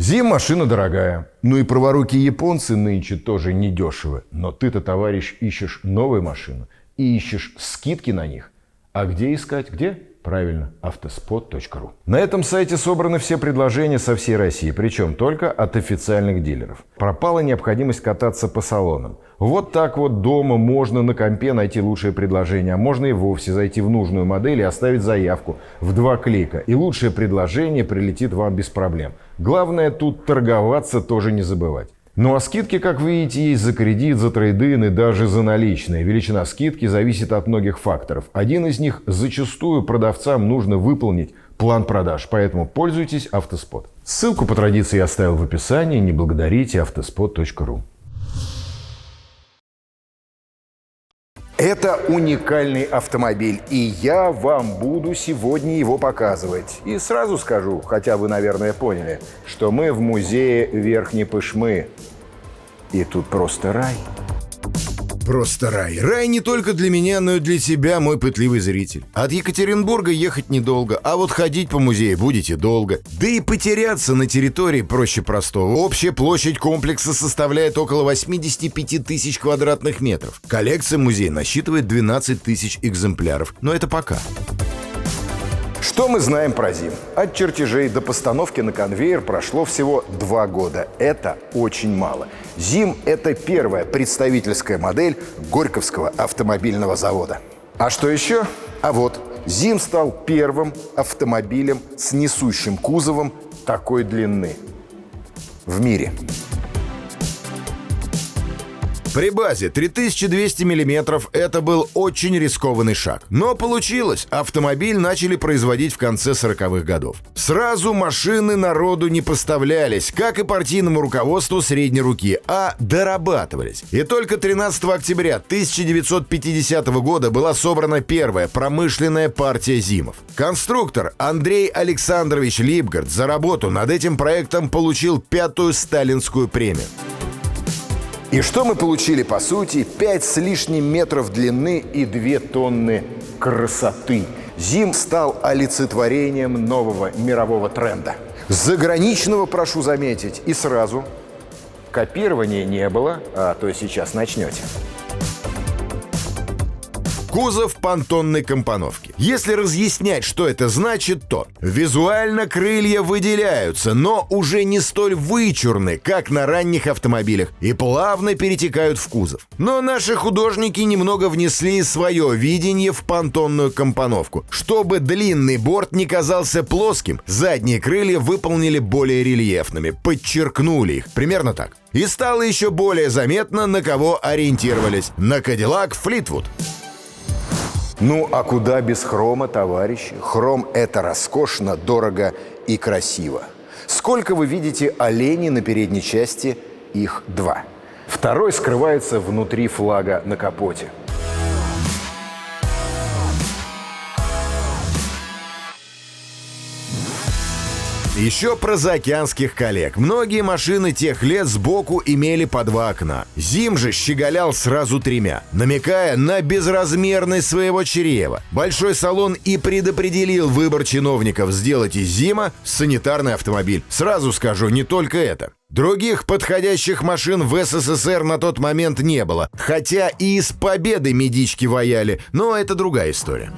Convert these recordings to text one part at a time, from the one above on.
ЗИМ машина дорогая. Ну и праворуки японцы нынче тоже недешевы. Но ты-то, товарищ, ищешь новую машину и ищешь скидки на них. А где искать? Где? Правильно, автоспот.ру. На этом сайте собраны все предложения со всей России, причем только от официальных дилеров. Пропала необходимость кататься по салонам. Вот так вот дома можно на компе найти лучшее предложение, а можно и вовсе зайти в нужную модель и оставить заявку в 2 клика. И лучшее предложение прилетит вам без проблем. Главное тут торговаться тоже не забывать. Ну а скидки, как вы видите, есть за кредит, за трейд-ин и даже за наличные. Величина скидки зависит от многих факторов. Один из них: зачастую продавцам нужно выполнить план продаж, поэтому пользуйтесь Автоспот. Ссылку по традиции я оставил в описании, не благодарите автоспот.ру. Это уникальный автомобиль, и я вам буду сегодня его показывать. И сразу скажу, хотя вы, наверное, поняли, что мы в музее Верхней Пышмы. И тут просто рай. Просто рай. Рай не только для меня, но и для тебя, мой пытливый зритель. От Екатеринбурга ехать недолго, а вот ходить по музею будете долго. Да и потеряться на территории проще простого. Общая площадь комплекса составляет около 85 тысяч квадратных метров. Коллекция музея насчитывает 12 тысяч экземпляров. Но это пока. Что мы знаем про ЗИМ? От чертежей до постановки на конвейер прошло всего 2 года. Это очень мало. ЗИМ – это первая представительская модель Горьковского автомобильного завода. А что еще? А вот, ЗИМ стал первым автомобилем с несущим кузовом такой длины в мире. При базе 3200 мм это был очень рискованный шаг. Но получилось. Автомобиль начали производить в конце 40-х годов. Сразу машины народу не поставлялись, как и партийному руководству средней руки, а дорабатывались. И только 13 октября 1950 года была собрана первая промышленная партия ЗИМов. Конструктор Андрей Александрович Липгард за работу над этим проектом получил 5-ю сталинскую премию. И что мы получили по сути? 5 с лишним метров длины и 2 тонны красоты. ЗИМ стал олицетворением нового мирового тренда. Заграничного, прошу заметить, и сразу. Копирования не было, а то сейчас начнете. Кузов понтонной компоновки. Если разъяснять, что это значит, то визуально крылья выделяются, но уже не столь вычурны, как на ранних автомобилях, и плавно перетекают в кузов. Но наши художники немного внесли свое видение в понтонную компоновку. Чтобы длинный борт не казался плоским, задние крылья выполнили более рельефными, подчеркнули их. Примерно так. И стало еще более заметно, на кого ориентировались. На Cadillac Fleetwood. Ну, а куда без хрома, товарищи? Хром – это роскошно, дорого и красиво. Сколько вы видите оленей на передней части? Их 2. Второй скрывается внутри флага на капоте. Еще про заокеанских коллег. Многие машины тех лет сбоку имели по 2 окна. ЗИМ же щеголял сразу 3, намекая на безразмерность своего чрева. Большой салон и предопределил выбор чиновников сделать из ЗИМа санитарный автомобиль. Сразу скажу, не только это. Других подходящих машин в СССР на тот момент не было. Хотя и из победы медички ваяли, но это другая история.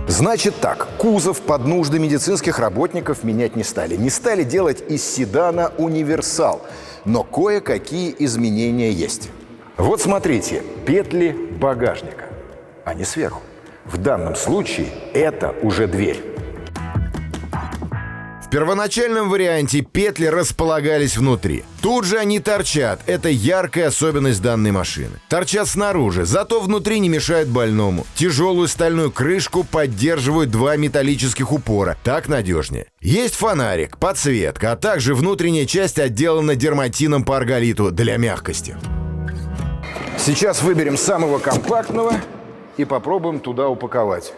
Значит так, кузов под нужды медицинских работников менять не стали. Не стали делать из седана универсал. Но кое-какие изменения есть. Вот смотрите, петли багажника. Они сверху. В данном случае это уже дверь. В первоначальном варианте петли располагались внутри. Тут же они торчат. Это яркая особенность данной машины. Торчат снаружи, зато внутри не мешают больному. Тяжелую стальную крышку поддерживают 2 металлических упора. Так надежнее. Есть фонарик, подсветка, а также внутренняя часть отделана дерматином по арголиту для мягкости. Сейчас выберем самого компактного и попробуем туда упаковать.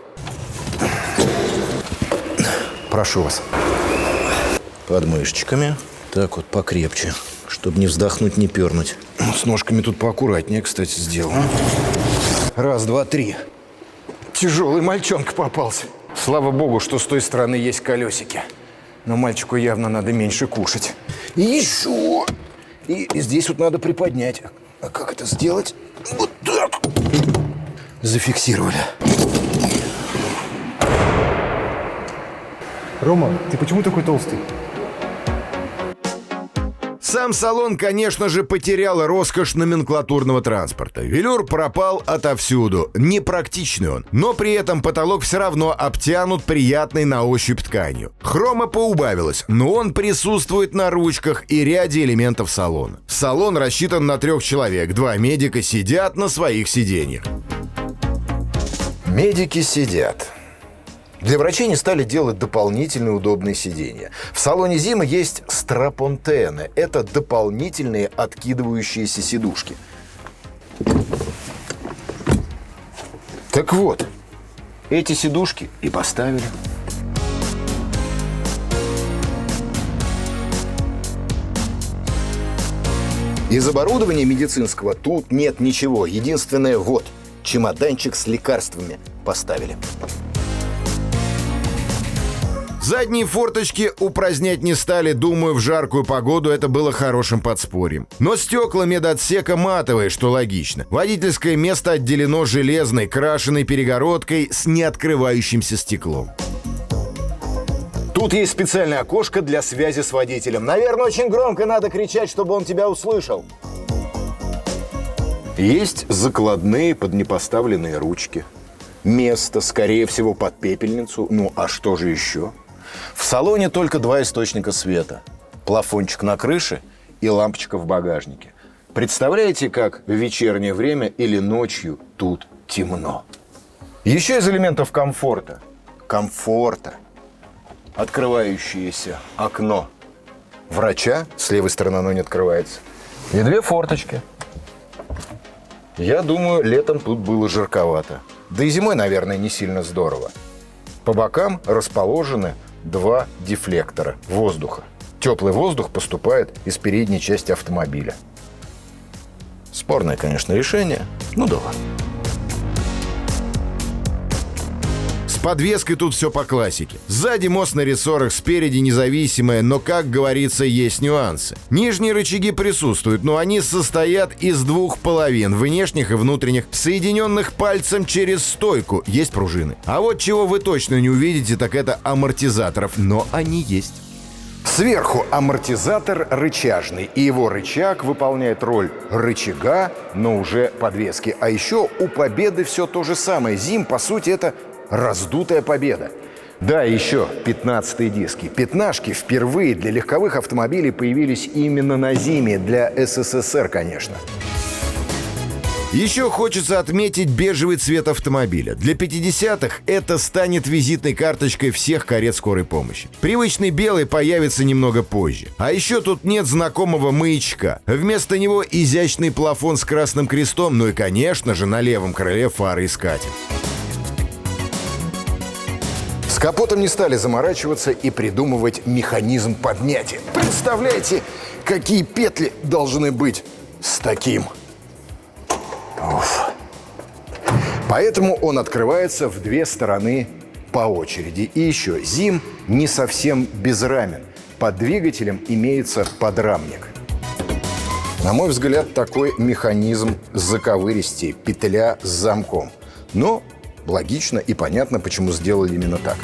Прошу вас. Под мышечками. Так вот, покрепче, чтобы не вздохнуть, не пернуть. С ножками тут поаккуратнее, кстати, сделал. 1, 2, 3. Тяжелый мальчонка попался. Слава богу, что с той стороны есть колесики. Но мальчику явно надо меньше кушать. И еще. И здесь вот надо приподнять. А как это сделать? Вот так. Зафиксировали. Рома, ты почему такой толстый? Сам салон, конечно же, потерял роскошь номенклатурного транспорта. Велюр пропал отовсюду, непрактичный он, но при этом потолок все равно обтянут приятной на ощупь тканью. Хрома поубавилось, но он присутствует на ручках и ряде элементов салона. Салон рассчитан на 3 человек, 2 медика сидят на своих сиденьях. Медики сидят. Для врачей не стали делать дополнительные удобные сиденья. В салоне Зима есть страпонтены. Это дополнительные откидывающиеся сидушки. Так вот, эти сидушки и поставили. Из оборудования медицинского тут нет ничего. Единственное, вот, чемоданчик с лекарствами поставили. Задние форточки упразднять не стали, думаю, в жаркую погоду это было хорошим подспорьем. Но стекла медотсека матовые, что логично. Водительское место отделено железной, крашеной перегородкой с неоткрывающимся стеклом. Тут есть специальное окошко для связи с водителем. Наверное, очень громко надо кричать, чтобы он тебя услышал. Есть закладные под непоставленные ручки. Место, скорее всего, под пепельницу. Ну, а что же еще? В салоне только 2 источника света. Плафончик на крыше и лампочка в багажнике. Представляете, как в вечернее время или ночью тут темно? Еще из элементов комфорта. Открывающееся окно врача. С левой стороны оно не открывается. И 2 форточки. Я думаю, летом тут было жарковато. Да и зимой, наверное, не сильно здорово. По бокам расположены 2 дефлектора воздуха. Теплый воздух поступает из передней части автомобиля. Спорное, конечно, решение. Ну да ладно. С подвеской тут все по классике. Сзади мост на рессорах, спереди независимая, но, как говорится, есть нюансы. Нижние рычаги присутствуют, но они состоят из 2 половин, внешних и внутренних, соединенных пальцем через стойку. Есть пружины. А вот чего вы точно не увидите, так это амортизаторов, но они есть. Сверху амортизатор рычажный, и его рычаг выполняет роль рычага, но уже подвески. А еще у Победы все то же самое. Зим, по сути, это раздутая Победа. Да, еще 15-е диски. Пятнашки впервые для легковых автомобилей появились именно на Зиме, для СССР, конечно. Еще хочется отметить бежевый цвет автомобиля. Для 50-х это станет визитной карточкой всех карет скорой помощи. Привычный белый появится немного позже. А еще тут нет знакомого маячка. Вместо него изящный плафон с красным крестом, ну и, конечно же, на левом крыле фары-искатель. С капотом не стали заморачиваться и придумывать механизм поднятия. Представляете, какие петли должны быть с таким? Уф. Поэтому он открывается в 2 стороны по очереди. И еще, Зим не совсем безрамен. Под двигателем имеется подрамник. На мой взгляд, такой механизм заковыристей, петля с замком. Но логично и понятно, почему сделали именно так.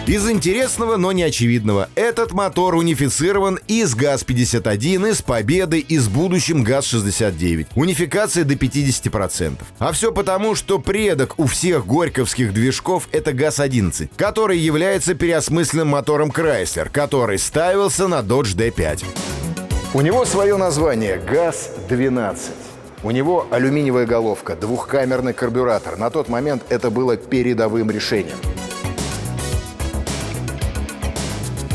Из интересного, но не очевидного. Этот мотор унифицирован и с ГАЗ-51, и с Победой, и с будущим ГАЗ-69. Унификация до 50%. А все потому, что предок у всех горьковских движков — это ГАЗ-11, который является переосмысленным мотором Chrysler, который ставился на Dodge D5. У него свое название – ГАЗ-12. У него алюминиевая головка, 2-камерный карбюратор. На тот момент это было передовым решением.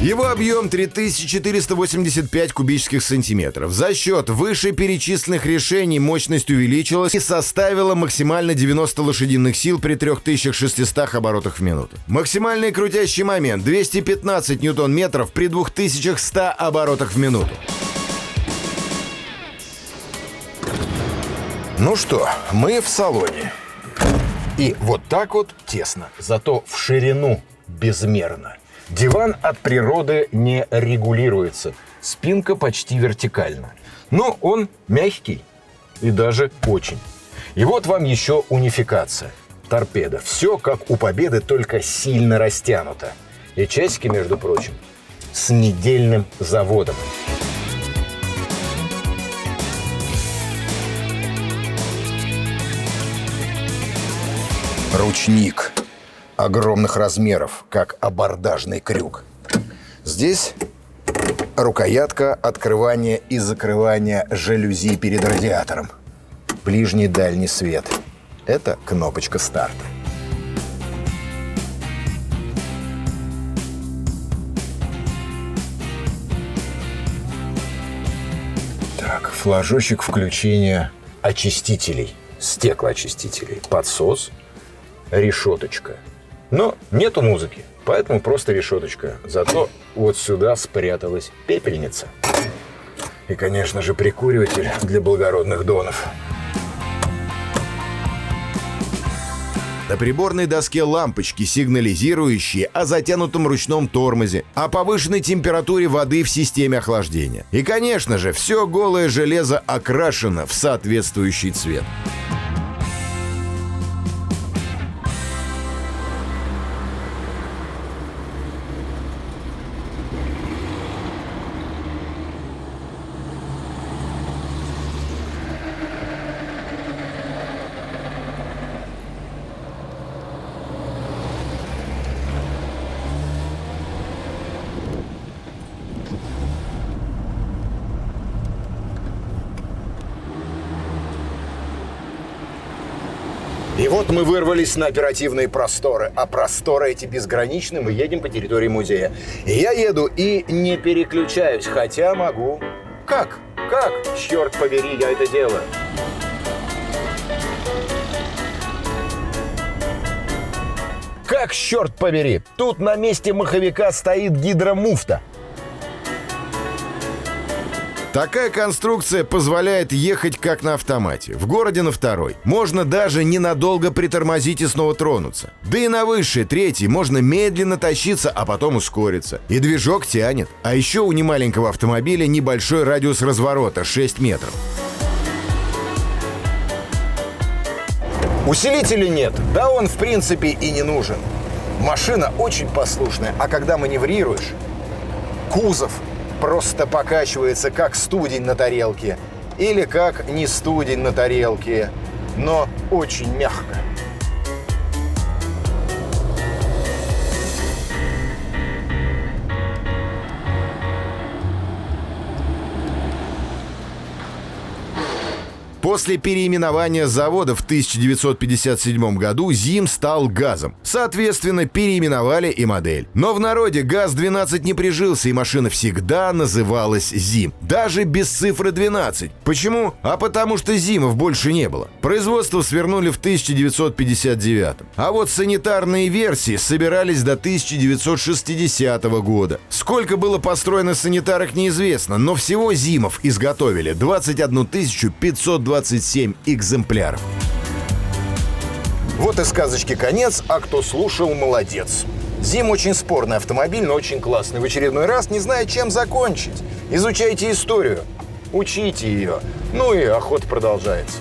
Его объем 3485 кубических сантиметров. За счет вышеперечисленных решений мощность увеличилась и составила максимально 90 лошадиных сил при 3600 оборотах в минуту. Максимальный крутящий момент 215 ньютон-метров при 2100 оборотах в минуту. Ну что, мы в салоне. И вот так вот тесно, зато в ширину безмерно. Диван от природы не регулируется. Спинка почти вертикальна. Но он мягкий и даже очень. И вот вам еще унификация. Торпеда. Все как у Победы, только сильно растянуто. И часики, между прочим, с недельным заводом. Ручник огромных размеров, как абордажный крюк. Здесь рукоятка открывания и закрывания жалюзи перед радиатором. Ближний и дальний свет. Это кнопочка старта. Так, флажочек включения очистителей, стеклоочистителей, подсос, решеточка. Но нету музыки, поэтому просто решеточка. Зато вот сюда спряталась пепельница. И, конечно же, прикуриватель для благородных донов. На приборной доске лампочки, сигнализирующие о затянутом ручном тормозе, о повышенной температуре воды в системе охлаждения. И, конечно же, все голое железо окрашено в соответствующий цвет. И вот мы вырвались на оперативные просторы. А просторы эти безграничны. Мы едем по территории музея. И я еду и не переключаюсь, хотя могу. Как? Как? Черт побери, я это делаю. Как, черт побери? Тут на месте маховика стоит гидромуфта. Такая конструкция позволяет ехать как на автомате. В городе на второй. Можно даже ненадолго притормозить и снова тронуться. Да и на высшей, третьей, можно медленно тащиться, а потом ускориться. И движок тянет. А еще у немаленького автомобиля небольшой радиус разворота — 6 метров. Усилителя нет. Да он, в принципе, и не нужен. Машина очень послушная, а когда маневрируешь, кузов просто покачивается, как студень на тарелке. Или как не студень на тарелке, но очень мягко. После переименования завода в 1957 году ЗИМ стал ГАЗом. Соответственно, переименовали и модель. Но в народе ГАЗ-12 не прижился, и машина всегда называлась ЗИМ. Даже без цифры 12. Почему? А потому что ЗИМов больше не было. Производство свернули в 1959. А вот санитарные версии собирались до 1960 года. Сколько было построено санитарок, неизвестно, но всего ЗИМов изготовили 21 527 экземпляров. Вот и сказочки конец, а кто слушал, молодец. ЗИМ очень спорный автомобиль, но очень классный. В очередной раз, не зная, чем закончить, изучайте историю, учите ее. Ну и охота продолжается.